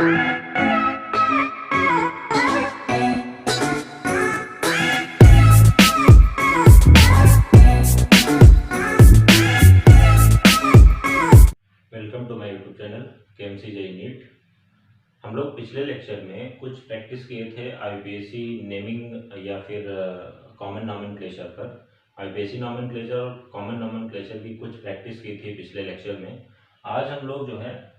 Welcome to my YouTube channel KMC JEE NEET. हम लोग पिछले लेक्चर में कुछ प्रैक्टिस किए थे आईपीएससी नेमिंग या फिर कॉमन नॉमेनक्लेचर पर। आईपीएससी नॉमेनक्लेचर और कॉमन नॉमेनक्लेचर की कुछ प्रैक्टिस की थी पिछले लेक्चर में। आज हम लोग जो है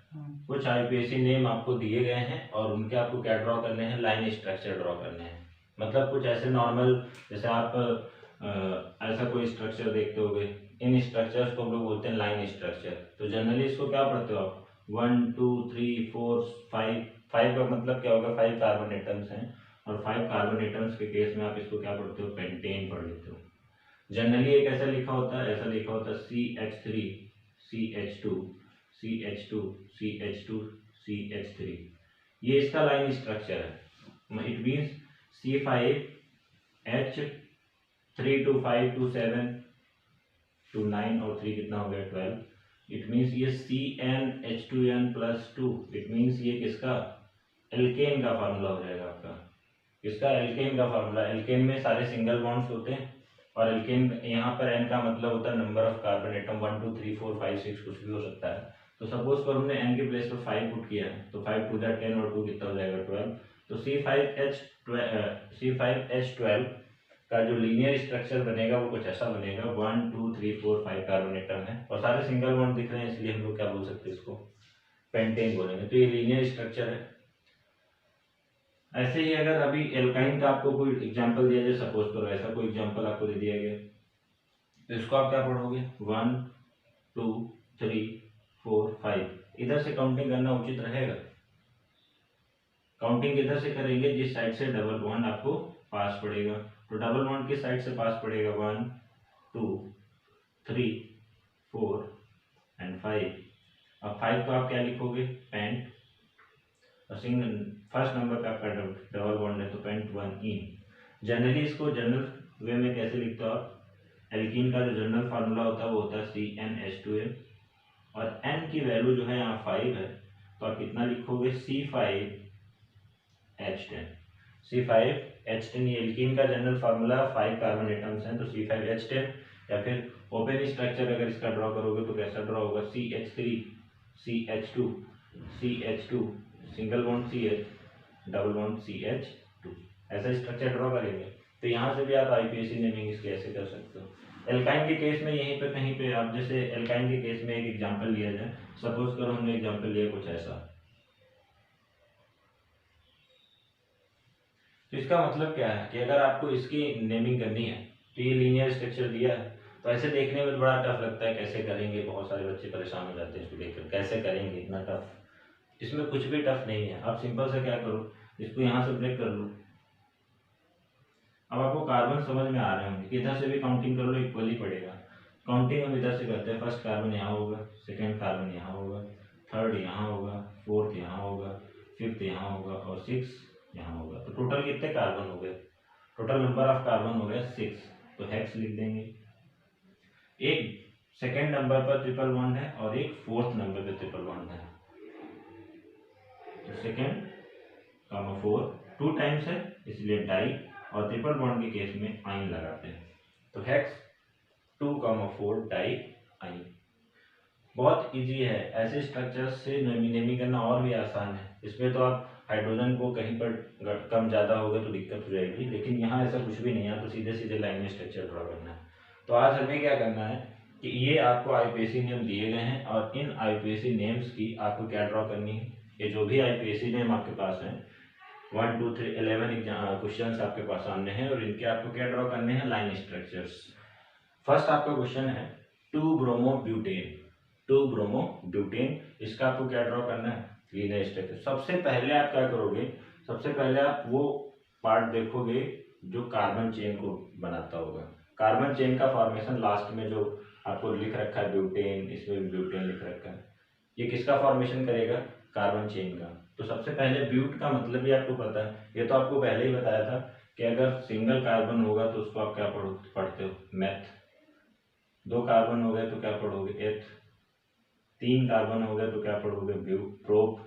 कुछ आईपीएससी नेम आपको दिए गए हैं और उनके आपको क्या ड्रॉ करने हैं, लाइन स्ट्रक्चर ड्रॉ करने हैं। मतलब कुछ ऐसे नॉर्मल, जैसे आप ऐसा कोई स्ट्रक्चर देखते होगे, इन स्ट्रक्चर्स को हम लोग बोलते हैं लाइन स्ट्रक्चर। तो जनरली इसको क्या पढ़ते हो आप, 1 2 3 4 5। 5 का मतलब क्या होगा, 5 कार्बन एटम्स हैं और 5 कार्बन एटम्स के केस में आप इसको क्या पढ़ते हो, पेंटेन पढ़ लेते हो। जनरली एक ऐसा लिखा होता है, CH3 CH2 CH2 CH2 CH3, ये इसका लाइन स्ट्रक्चर है। It means C5H3 to 5 to 7 to 9 और 3 कितना हो गया, 12। इट मीन्स ये CnH2n+2, इट मीन्स ये किसका, एल्केन का फार्मूला हो जाएगा आपका। इसका एल्केन का फार्मूला, एल्केन में सारे सिंगल बॉन्ड्स होते हैं और एल्केन यहाँ पर n का मतलब होता है नंबर ऑफ कार्बन एटम, 1 2 3 4 5 6 कुछ भी हो सकता है। तो सपोज कर हमने n के प्लेस पर 5 पुट किया है, तो 5 2 10 और 2 कितना हो जाएगा, 12। तो C5H12 का जो लीनियर स्ट्रक्चर बनेगा वो कुछ ऐसा बनेगा। 1 2 3 4 5 कार्बन एटम है और सारे सिंगल बॉन्ड दिख रहे हैं, इसलिए हम लोग क्या बोल सकते हैं, इसको पेंटेन बोलेंगे। तो ये लीनियर स्ट्रक्चर है। ऐसे ही अगर अभी एल्काइन का आपको कोई एग्जांपल दिया जाए, सपोज करो ऐसा कोई एग्जांपल आपको दे दिया गया, तो इसको आप क्या पढ़ोगे, 1 2 3 4 5। इधर से काउंटिंग करना उचित रहेगा। काउंटिंग इधर से करेंगे जिस साइड से डबल बॉन्ड आपको पास पड़ेगा। तो डबल बॉन्ड किस साइड से पास पड़ेगा, 1 2 3 4 एंड 5। अब 5 को आप क्या लिखोगे, पेंट, और सिंगल फर्स्ट नंबर का आपका डबल बॉन्ड है तो पेंट 1 इन। जनरली इसको जनरल वे में कैसे लिखते हो आप, एल्कीन का जो जनरल फार्मूला होता है वो होता है CnH2n, और n की वैल्यू जो है यहाँ 5 है, तो आप कितना लिखोगे, C5H10। C5H10 ये एल्कीन का जनरल फार्मूला, 5 कार्बन एटम्स हैं तो C5H10। या फिर ओपन स्ट्रक्चर अगर इसका ड्रॉ करोगे तो कैसा ड्रॉ होगा, CH3 CH2 CH2 single bond CH double bond CH2, ऐसा स्ट्रक्चर ड्रॉ करेंगे। तो यहाँ से भी आप आईपीएससी नेमिंग इसके ऐसे कर सकते हो। एल्काइन के केस में यहीं पे कहीं पे आप, जैसे एल्काइन के केस में एक एग्जांपल लिया जाए, सपोज करो हमने एग्जांपल लिया कुछ ऐसा, तो इसका मतलब क्या है कि अगर आपको इसकी नेमिंग करनी है तो ये लीनियर स्ट्रक्चर दिया है, तो ऐसे देखने में बड़ा टफ लगता है, कैसे करेंगे, बहुत सारे बच्चे परेशान हो जाते हैं इसको देखकर, कैसे करेंगे इतना टफ। इसमें कुछ भी टफ नहीं है, आप सिंपल से क्या करो, इसको यहाँ से ब्रेक कर लो। अब आपको कार्बन समझ में आ रहे होंगे कि इधर से भी काउंटिंग कर लो, इक्वली पड़ेगा। काउंटिंग हम इधर से करते हैं, फर्स्ट कार्बन यहाँ होगा, सेकेंड कार्बन यहाँ होगा, थर्ड यहाँ होगा, फोर्थ यहाँ होगा, फिफ्थ यहाँ होगा और सिक्स यहाँ होगा। तो टोटल कितने कार्बन हो गए, टोटल नंबर ऑफ कार्बन हो गया 6। तो हेक्स लिख देंगे। एक सेकेंड नंबर पर ट्रिपल बॉन्ड है और एक फोर्थ नंबर पर ट्रिपल बॉन्ड है, तो सेकेंड कामा 4 2 टाइम्स है इसलिए डाई, और ट्रिपल बॉन्ड के केस में आइन लगाते हैं, तो हेक्स 2,4 डाई आइन। बहुत इजी है, ऐसे स्ट्रक्चर्स से नेमिंग करना और भी आसान है। इसमें तो आप हाइड्रोजन को कहीं पर कम ज़्यादा होगा तो दिक्कत हो जाएगी, लेकिन यहाँ ऐसा कुछ भी नहीं है, तो सीधे सीधे लाइन में स्ट्रक्चर ड्रॉ करना है। तो आज हमें क्या करना है कि ये आपको आईपीएससी नेम दिए गए हैं और इन आईपीएससी नेम्स की आपको क्या ड्रॉ करनी है। ये जो भी आईपीएससी नेम आपके पास है 1 2 3 11 क्वेश्चन आपके पास सामने हैं और इनके आपको क्या ड्रॉ करने हैं, लाइन स्ट्रक्चर्स। फर्स्ट आपका क्वेश्चन है 2 ब्रोमोब्यूटेन। 2 ब्रोमोब्यूटेन, इसका आपको क्या ड्रॉ करना है, लीनियर स्ट्रक्चर। सबसे पहले आप क्या करोगे, सबसे पहले आप वो पार्ट देखोगे जो कार्बन चेन को बनाता होगा। कार्बन चेन का फॉर्मेशन लास्ट में जो आपको लिख रखा है ब्यूटेन, इसमें भी ब्यूटेन लिख रखा है, ये किसका फॉर्मेशन करेगा, कार्बन चेन का। तो सबसे पहले ब्यूट का मतलब भी आपको पता है, ये तो आपको पहले ही बताया था कि अगर सिंगल कार्बन होगा तो उसको आप क्या पढ़ते हो, मेथ। 2 कार्बन हो गए तो क्या पढ़ोगे, एथ। 3 कार्बन हो गए तो क्या पढ़ोगे, प्रोप।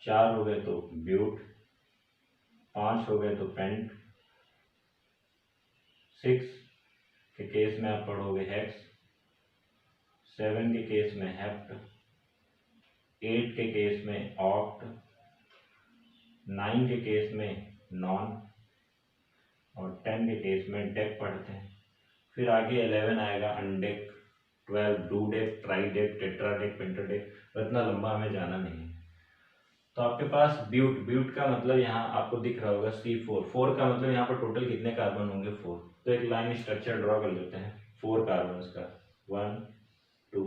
4 हो गए तो ब्यूट, 5 हो गए तो पेंट, 6 के केस में आप पढ़ोगे हेक्स, 7 के केस में हेप्ट, 8 के केस में ऑक्ट, 9 के केस में नॉन और 10 के केस में डेक पढ़ते हैं। फिर आगे 11 आएगा अनडेक, 12 डूडेक, ट्राइडेक, टेट्राडेक, पेंटाडेक। इतना लंबा हमें जाना नहीं है। तो आपके पास ब्यूट, ब्यूट का मतलब यहाँ आपको दिख रहा होगा C4, 4 का मतलब यहाँ पर टोटल कितने कार्बन होंगे 4। तो एक लाइन स्ट्रक्चर ड्रॉ कर लेते हैं 4 कार्बन का, 1 2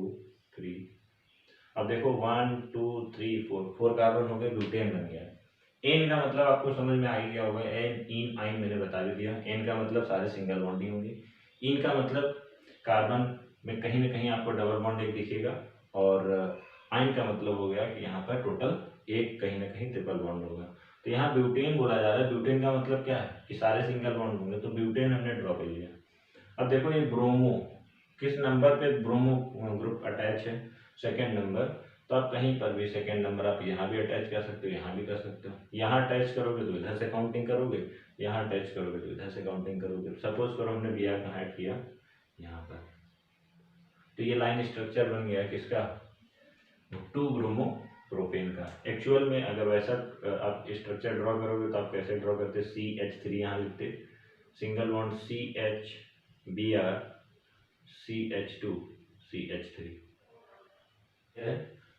3। अब देखो 1 2 3 4 कार्बन हो गए, ब्यूटेन बन गया। एन का मतलब आपको समझ में आ ही गया होगा, एन इन आइन मैंने बता भी दिया। एन का मतलब सारे सिंगल बॉन्ड ही होंगे। इन का मतलब कार्बन में कहीं ना कहीं आपको डबल बॉन्ड एक दिखेगा, और आइन का मतलब हो गया कि यहाँ पर टोटल एक कहीं ना कहीं ट्रिपल बॉन्ड होगा। तो यहाँ ब्यूटेन बोला जा रहा है। ब्यूटेन का मतलब क्या है कि सारे सिंगल बॉन्ड होंगे, तो ब्यूटेन हमने ड्रॉ कर लिया। अब देखो ये ब्रोमो, किस नंबर पे ब्रोमो ग्रुप अटैच है, सेकेंड नंबर। तो आप कहीं पर भी सेकेंड नंबर आप यहाँ भी अटैच कर सकते हो, यहाँ भी कर सकते हो। यहाँ अटैच करोगे तो इधर से काउंटिंग करोगे, यहाँ अटैच करोगे तो इधर से काउंटिंग करोगे। सपोज करो हमने बी आर कहाँ ऐड किया, यहाँ पर। तो ये लाइन स्ट्रक्चर बन गया किसका, 2 ब्रोमो प्रोपेन का। एक्चुअल में अगर वैसा आप स्ट्रक्चर ड्रॉ करोगे तो आप कैसे ड्रॉ करते, CH3 यहाँ लिखते, single bond CH Br CH2 CH3।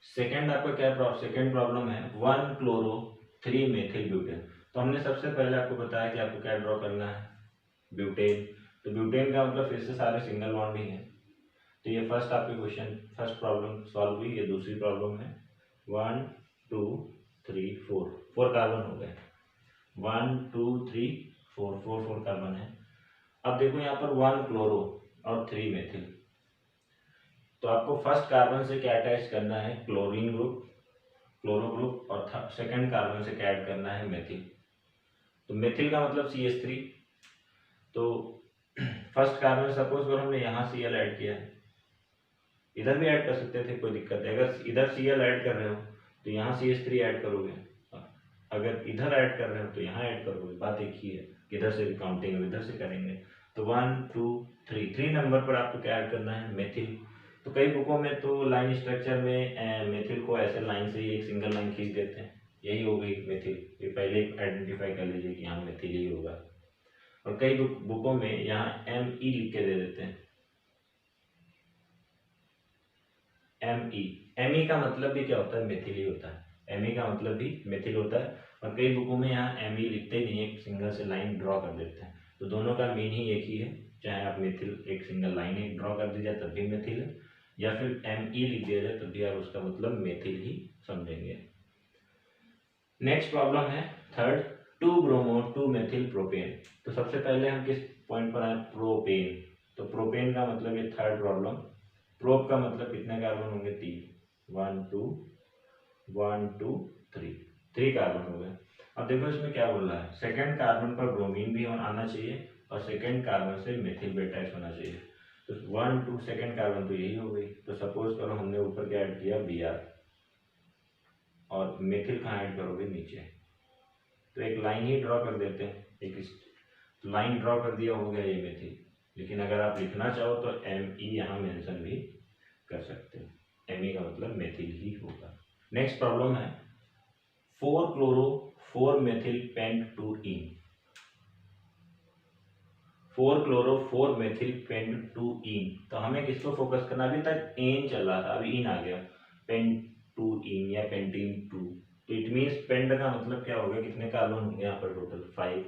Second आपका क्या सेकेंड प्रॉब्लम है, 1 क्लोरो 3 मेथिल ब्यूटेन। तो हमने सबसे पहले आपको बताया कि आपको क्या ड्रॉ करना है, ब्यूटेन। तो ब्यूटेन का मतलब फिर से सारे सिंगल बॉन्ड ही है। तो ये फर्स्ट आपके क्वेश्चन, फर्स्ट प्रॉब्लम सॉल्व हुई। ये दूसरी प्रॉब्लम है, 1 2 3 4 कार्बन हो गए, 1 2 3 4 कार्बन है। अब देखो यहाँ पर 1 क्लोरो और 3 मेथिल। तो आपको फर्स्ट कार्बन से क्या अटैच करना है, क्लोरीन ग्रुप, क्लोरो ग्रुप, और सेकंड कार्बन से क्या ऐड करना है, मेथिल। तो मेथिल का मतलब CH3। तो फर्स्ट कार्बन सपोज करो हमने यहाँ Cl ऐड किया है, इधर भी ऐड कर सकते थे, कोई दिक्कत है। अगर इधर Cl ऐड कर रहे हो तो यहाँ CH3 ऐड करोगे, अगर इधर ऐड कर रहे हो तो यहाँ ऐड करोगे। बात एक ही है, इधर से भी काउंटिंग इधर से करेंगे। तो 1 2 3 नंबर पर आपको क्या ऐड करना है, मेथिल। तो कई बुकों में तो लाइन स्ट्रक्चर में मेथिल को ऐसे लाइन से ही एक सिंगल लाइन खींच देते हैं, यही हो गई मेथिल। ये पहले आइडेंटिफाई कर लीजिए कि यहाँ मेथिल ही होगा। और कई बुकों में यहाँ ME लिख के दे देते हैं, ME का मतलब भी क्या होता है, मेथिल ही होता है। ME का मतलब भी मेथिल होता है। और कई बुकों में यहाँ ME लिखते ही नहीं, एक सिंगल से लाइन ड्रॉ कर देते हैं। तो दोनों का मीन ही एक ही है, चाहे आप मेथिल एक सिंगल लाइन ही ड्रॉ कर दी जाए तब भी मेथिल है, या फिर ME लिख दिया जाए तब भी आप उसका मतलब मेथिल ही समझेंगे। नेक्स्ट प्रॉब्लम है थर्ड, 2 ब्रोमो 2 मेथिल प्रोपेन। तो सबसे पहले हम किस पॉइंट पर आए, प्रोपेन। तो प्रोपेन का मतलब ये थर्ड प्रॉब्लम। प्रोप का मतलब कितने कार्बन होंगे, 3, 1 2 1 2 3 कार्बन हो गए। अब देखो इसमें क्या बोल रहा है, सेकंड कार्बन पर ब्रोमीन भी आना चाहिए और सेकंड कार्बन से मेथिल भी अटैच होना चाहिए। तो 1 2 सेकंड कार्बन तो यही हो गई। तो सपोज करो हमने ऊपर क्या ऐड किया, Br, और मेथिल कहाँ ऐड करोगे, नीचे। तो एक लाइन ही ड्रॉ कर देते हैं, एक लाइन ड्रॉ कर दिया, हो गया ये मेथिल। लेकिन अगर आप लिखना चाहो तो ME यहाँ मेंशन भी कर सकते हो, ME का मतलब मेथिल ही होगा। नेक्स्ट प्रॉब्लम है 4 क्लोरो 4 मेथिल पेंट 2 इन। 4 क्लोरो 4 मेथिल पेंट 2 इन। तो हमें किसको फोकस करना, अभी तक एन चल रहा था, अभी इन आ गया, पेंट 2 इन या पेंटीन 2। तो इट मीन्स पेंट का मतलब क्या होगा, कितने कार्बन होंगे यहाँ पर टोटल 5।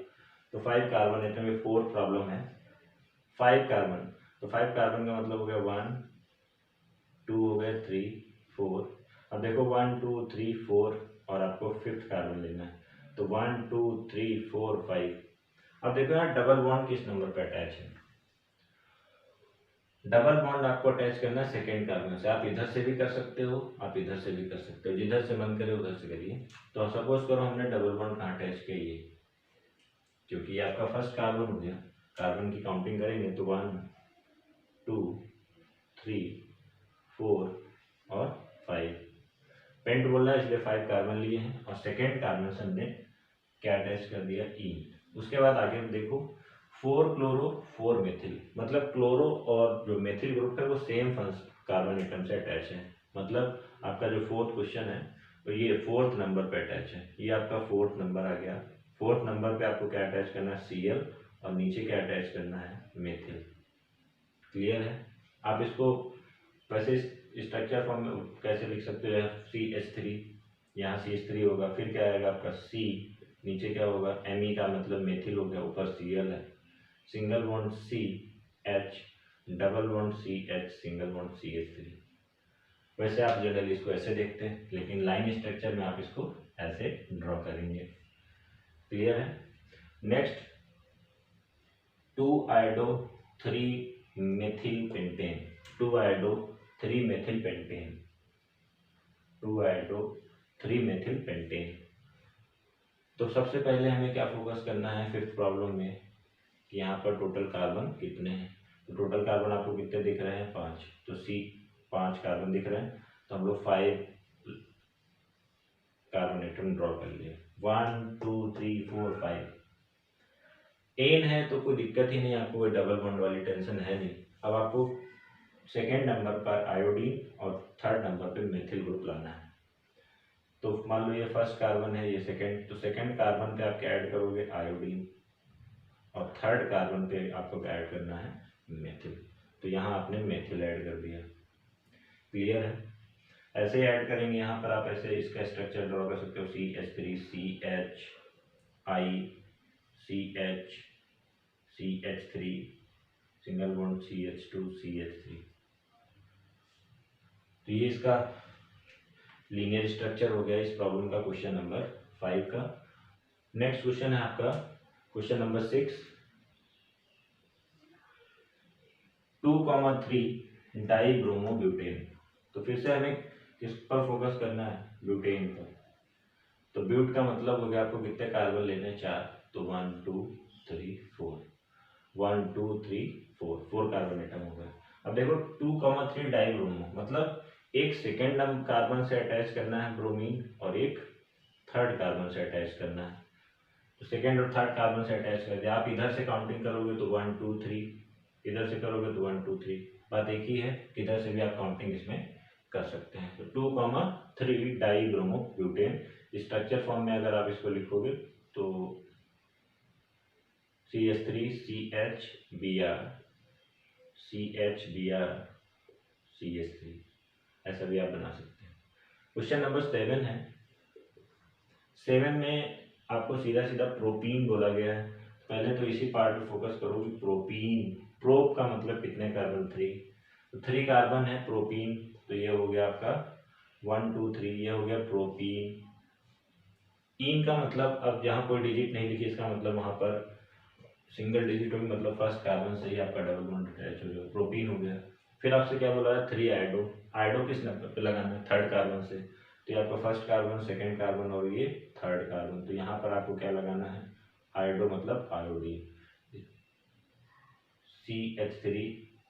तो 5 कार्बन है, तो फोर्थ प्रॉब्लम है 5 कार्बन। तो 5 कार्बन का मतलब हो गया 1 2 हो गए 3 4। अब देखो 1 2 3 4 और आपको फिफ्थ कार्बन लेना है। तो 1 2 3 4 5। अब देखो यहाँ डबल बॉन्ड किस नंबर पे अटैच है, डबल बॉन्ड आपको अटैच करना है सेकेंड कार्बन से। आप इधर से भी कर सकते हो, आप इधर से भी कर सकते हो, जिधर से मन करे उधर से करिए। तो सपोज करो हमने डबल बॉन्ड कहाँ अटैच किया, ये, क्योंकि ये आपका फर्स्ट कार्बन हो गया। कार्बन की काउंटिंग करेंगे तो 1 2 3 4 और 5। पेंट बोल रहा है इसलिए 5 कार्बन लिए हैं और सेकेंड कार्बन से हमने क्या अटैच कर दिया, ईन। उसके बाद आगे देखो 4 क्लोरो 4 मेथिल, मतलब क्लोरो और जो मेथिल ग्रुप है वो सेम कार्बन एटम से अटैच है। मतलब आपका जो फोर्थ क्वेश्चन है तो ये 4th नंबर पे अटैच है, ये आपका 4th नंबर आ गया। 4th नंबर पे आपको क्या अटैच करना है, Cl, और नीचे क्या अटैच करना है, मेथिल। क्लियर है। आप इसको वैसे स्ट्रक्चर फॉर्म में कैसे लिख सकते हो, CH3, यहाँ CH3 होगा, फिर क्या आएगा आपका C, नीचे क्या होगा Me का मतलब मेथिल हो गया, ऊपर Cl है, single bond CH, double bond CH, single bond CH3। वैसे आप जनरली इसको ऐसे देखते हैं, लेकिन लाइन स्ट्रक्चर में आप इसको ऐसे ड्रॉ करेंगे। क्लियर है। Next 2 iodo 3 methyl pentane, 2 iodo 3 methyl pentane, 2 iodo 3 methyl pentane. तो सबसे पहले हमें क्या फोकस करना है फिफ्थ प्रॉब्लम में कि यहाँ पर टोटल कार्बन कितने हैं। तो टोटल कार्बन आपको कितने दिख रहे हैं, 5। तो C 5 कार्बन दिख रहे हैं, तो हम लोग 5 कार्बन एटम ड्रॉ कर लिए, 1 2 3 4 5। एन है तो कोई दिक्कत ही नहीं, आपको कोई डबल बॉन्ड वाली टेंशन है नहीं। अब आपको सेकेंड नंबर पर आयोडीन और थर्ड नंबर पे मेथिल ग्रुप लाना है। तो मान लो ये फर्स्ट कार्बन है, ये सेकेंड, तो सेकेंड कार्बन पे आप क्या ऐड करोगे, आयोडीन, और थर्ड कार्बन पे आपको क्या ऐड करना है, मेथिल। तो यहाँ आपने मेथिल ऐड कर दिया। क्लियर है। ऐसे ही ऐड करेंगे यहाँ पर, आप ऐसे इसका स्ट्रक्चर ड्रॉ कर सकते हो, CH3 CH I CH CH3 single bond CH2 CH3। तो ये इसका लीनियर स्ट्रक्चर हो गया इस प्रॉब्लम का, क्वेश्चन नंबर 5 का। नेक्स्ट क्वेश्चन है आपका क्वेश्चन नंबर 6, 2,3 डाईब्रोमोब्यूटेन। तो फिर से हमें किस पर फोकस करना है, ब्यूटेन पर। तो ब्यूट का मतलब हो गया आपको कितने कार्बन लेने हैं, 4। तो 1 2 3 4, 1 2 3 4 कार्बन एटम हो गए। अब देखो 2,3 डाईब्रोमो मतलब एक सेकेंड कार्बन से अटैच करना है ब्रोमीन और एक थर्ड कार्बन से अटैच करना है। तो सेकेंड और थर्ड कार्बन से अटैच कर दिया। आप इधर से काउंटिंग करोगे तो 1 2 3, इधर से करोगे तो 1 2 3। बात एक ही है, किधर से भी आप काउंटिंग इसमें कर सकते हैं। तो 2,3 डाईब्रोमोब्यूटेन स्ट्रक्चर फॉर्म में अगर आप इसको लिखोगे तो CH3 CH Br CH Br CH3, ऐसा भी आप बना सकते हैं। क्वेश्चन नंबर 7 है। 7 में आपको सीधा सीधा प्रोपीन बोला गया है। पहले तो इसी पार्ट में फोकस करो कि प्रोपीन, प्रोप का मतलब कितने कार्बन, 3। तो 3 कार्बन है प्रोपीन, तो ये हो गया आपका 1 2 3, ये हो गया प्रोपीन। इन का मतलब, अब जहाँ कोई डिजिट नहीं लिखी इसका मतलब वहाँ पर सिंगल डिजिट होगी, मतलब फर्स्ट कार्बन से ही आपका डबल बॉन्ड अटैच हो जाएगा, प्रोपीन हो गया। फिर आपसे क्या बोला है, 3 आयोडो। आयोडो किस नंबर पे लगाना है, थर्ड कार्बन से। तो ये आपका फर्स्ट कार्बन, सेकेंड कार्बन और ये थर्ड कार्बन। तो यहाँ पर आपको क्या लगाना है, आयोडो मतलब आयोडीन, CH3।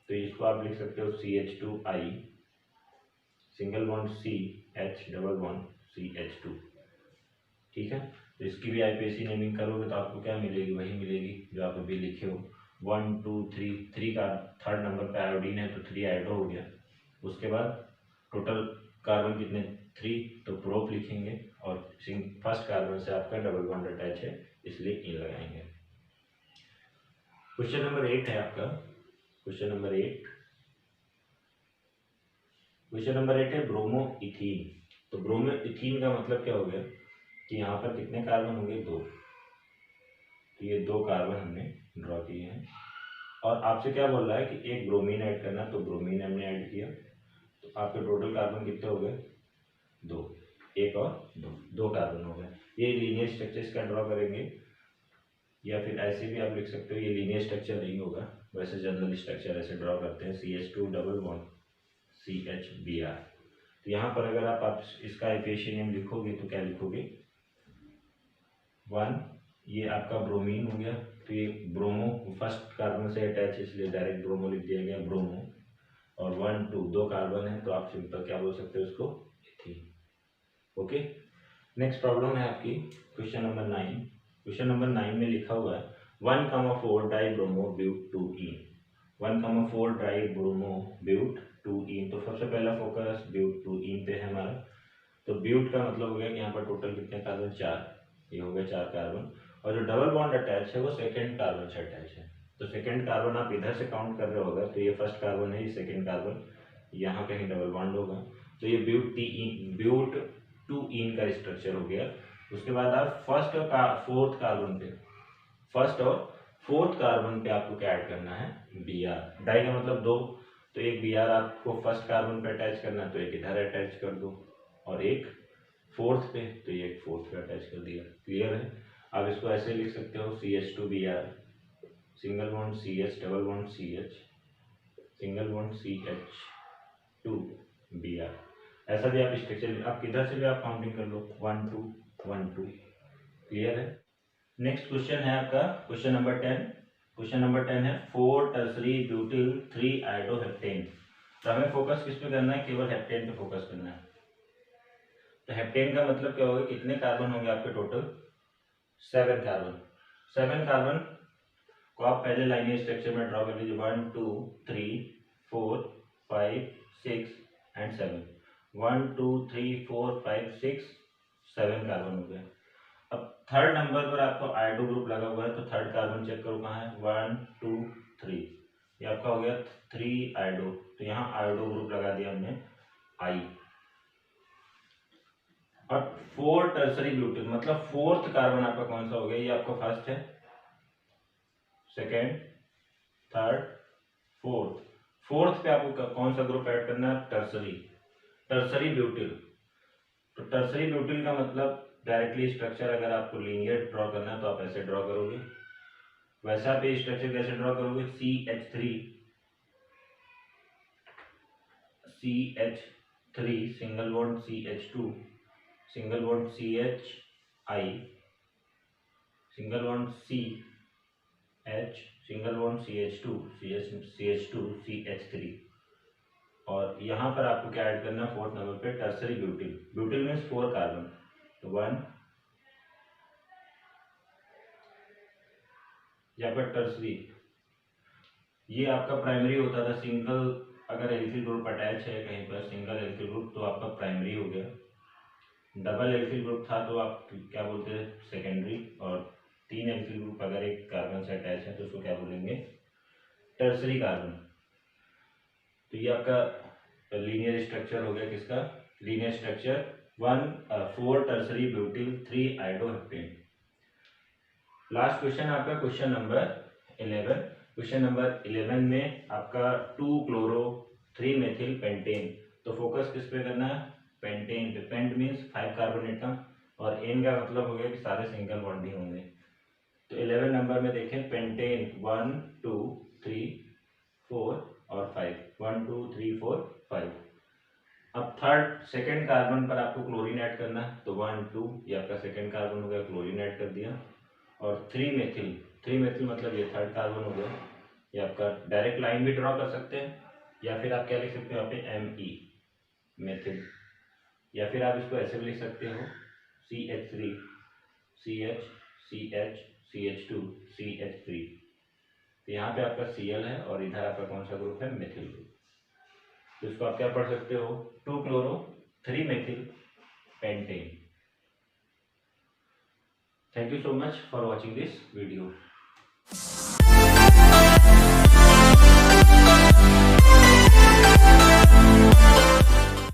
तो इसको आप लिख सकते हो CH2I, single bond CH, double bond CH2। ठीक है। तो इसकी भी IPAC नेमिंग करोगे तो आपको क्या मिलेगी, वही मिलेगी जो आप अभी लिखे हो, 1 2 3। 3 का थर्ड नंबर पे आयोडीन है तो 3 आयोडो हो गया। उसके बाद टोटल कार्बन कितने, 3, तो प्रोप लिखेंगे और फर्स्ट कार्बन से आपका डबल बॉन्ड अटैच है इसलिए ई लगाएंगे। क्वेश्चन नंबर 8 है आपका, क्वेश्चन नंबर 8। क्वेश्चन नंबर 8 है ब्रोमो इथीन। तो ब्रोमो इथीन का मतलब क्या हो गया कि यहाँ पर कितने कार्बन होंगे, 2। तो ये 2 कार्बन हमने ड्रॉ किए हैं और आपसे क्या बोल रहा है कि एक ब्रोमीन ऐड करना, तो ब्रोमीन हमने ऐड किया। तो आपके टोटल कार्बन कितने हो गए, 2। 1 और 2 कार्बन हो गए। ये लीनियर स्ट्रक्चर इसका ड्रॉ करेंगे, या फिर ऐसे भी आप लिख सकते हो, ये लीनियर स्ट्रक्चर नहीं होगा, वैसे जनरल स्ट्रक्चर ऐसे ड्रॉ करते हैं, CH2 double bond CH Br। तो यहाँ पर अगर आप इसका IPAC नेम लिखोगे तो क्या लिखोगे, 1, ये आपका ब्रोमीन हो गया। तो ये ब्रोमो फर्स्ट कार्बन से अटैच है इसलिए डायरेक्ट ब्रोमो लिख दिया गया, ब्रोमो। और 1 2 2 कार्बन है तो आप सिंपल क्या बोल सकते हो इसको, इथीन। ओके, नेक्स्ट प्रॉब्लम है आपकी क्वेश्चन नंबर 9। क्वेश्चन नंबर 9 में लिखा हुआ है 1,4 डाइब्रोमो ब्यूट 2ईन, 1,4 डाइब्रोमो ब्यूट 2ईन। तो सबसे पहला फोकस ब्यूट 2ईन पे है हमारा। तो ब्यूट का मतलब हो गया कि यहाँ पर टोटल कितने कार्बन, 4, ये हो गया 4 कार्बन। और जो डबल बॉन्ड अटैच है वो सेकेंड कार्बन से अटैच है। तो सेकेंड कार्बन आप इधर से काउंट कर रहे होगा, तो ये फर्स्ट कार्बन है, ये सेकेंड कार्बन, यहाँ कहीं डबल बॉन्ड होगा। तो ये ब्यूट 2ईन का स्ट्रक्चर हो गया। उसके बाद आप फर्स्ट और फोर्थ कार्बन पे आपको क्या ऐड करना है, Br। डाई का मतलब 2, तो एक Br आपको फर्स्ट कार्बन पे अटैच करना है, तो एक इधर अटैच कर दो, और एक फोर्थ पे, तो ये एक फोर्थ पे अटैच कर दिया। क्लियर है। आप इसको ऐसे लिख सकते हो CH2Br, single bond CH, double bond CH, single bond CH2Br। ऐसा भी आप स्ट्रक्चर, आप किधर से भी आप काउंटिंग कर लो, 1 2 1 2। क्लियर है। नेक्स्ट क्वेश्चन है आपका क्वेश्चन नंबर 10। क्वेश्चन नंबर 10 है 4 टर्सरी ब्यूटिल 3 आयोडोहेप्टेन। तो हमें फोकस किस पे करना है, केवल हेप्टेन पे फोकस करना है। तो हेप्टेन का मतलब क्या होगा, कितने कार्बन होंगे आपके टोटल, 7 कार्बन। 7 कार्बन को आप पहले लाइनियर स्ट्रक्चर में ड्रॉ कर लीजिए, 1 2 3 4 5 6 एंड 7। 1 2 3 4 5 6 7 कार्बन हो गए। अब थर्ड नंबर पर आपको आयोडो ग्रुप लगा हुआ है, तो थर्ड कार्बन चेक करो कहाँ है, 1 2 3, ये आपका हो गया 3 आयोडो। तो यहाँ आयोडो ग्रुप लगा दिया हमने I। और 4 टर्सरी ब्यूटिल मतलब फोर्थ कार्बन आपका कौन सा हो गया, ये आपका फर्स्ट है, सेकेंड, थर्ड, फोर्थ। फोर्थ पे आपको कौन सा ग्रुप ऐड करना है, टर्सरी ब्यूटिल। तो टर्सरी ब्यूटिल का मतलब डायरेक्टली स्ट्रक्चर अगर आपको लीनियर ड्रॉ करना है तो आप ऐसे ड्रॉ करोगे। वैसे आप ये स्ट्रक्चर कैसे ड्रॉ करोगे, CH3 single bond CH2, single bond CHI, single bond CH, single bond CH2 CH3। और यहाँ पर आपको क्या ऐड करना है, फोर्थ नंबर पे tertiary butyl. Butyl means 4 carbon, तो 1, यहाँ पर टर्सरी, ये आपका प्राइमरी होता था। सिंगल अगर एल्किल ग्रुप अटैच है कहीं पर, सिंगल एल्किल ग्रुप, तो आपका प्राइमरी हो गया। डबल एल्किल ग्रुप था तो आप क्या बोलते हैं, सेकेंडरी। और 3 एल्किल ग्रुप अगर एक कार्बन से अटैच है तो उसको क्या बोलेंगे, टर्सरी कार्बन। तो ये आपका लीनियर स्ट्रक्चर हो गया, किसका, linear structure 4 tertiary butyl 3 iodoheptane. Last question आपका क्वेश्चन नंबर 11। क्वेश्चन नंबर 11 में आपका 2 क्लोरो 3 मेथिल पेंटेन। तो फोकस किस पे करना है, पेंटेन पे। पेंट मीन्स 5 कार्बन एटम, और एन का मतलब हो गया कि सारे सिंगल बॉन्ड ही होंगे। तो 11 नंबर में देखें पेंटेन 1 2 3 4 और 5, 1 2 3 4 5। अब सेकेंड कार्बन पर आपको क्लोरीन ऐड करना है, तो 1 2, ये आपका सेकेंड कार्बन हो गया, क्लोरीन ऐड कर दिया। और 3 मेथिल मतलब ये थर्ड कार्बन हो गया। ये आपका डायरेक्ट लाइन भी ड्रॉ कर सकते हैं, या फिर आप क्या लिख सकते हो यहाँ पे Me, मेथिल। या फिर आप इसको ऐसे भी लिख सकते हो CH3 CH CH CH2 CH3। तो यहाँ पे आपका Cl है, और इधर आपका कौन सा ग्रुप है, मेथिल ग्रुप। तो इसको आप क्या पढ़ सकते हो, 2 chloro 3 methyl pentane. Thank you so much for watching this video.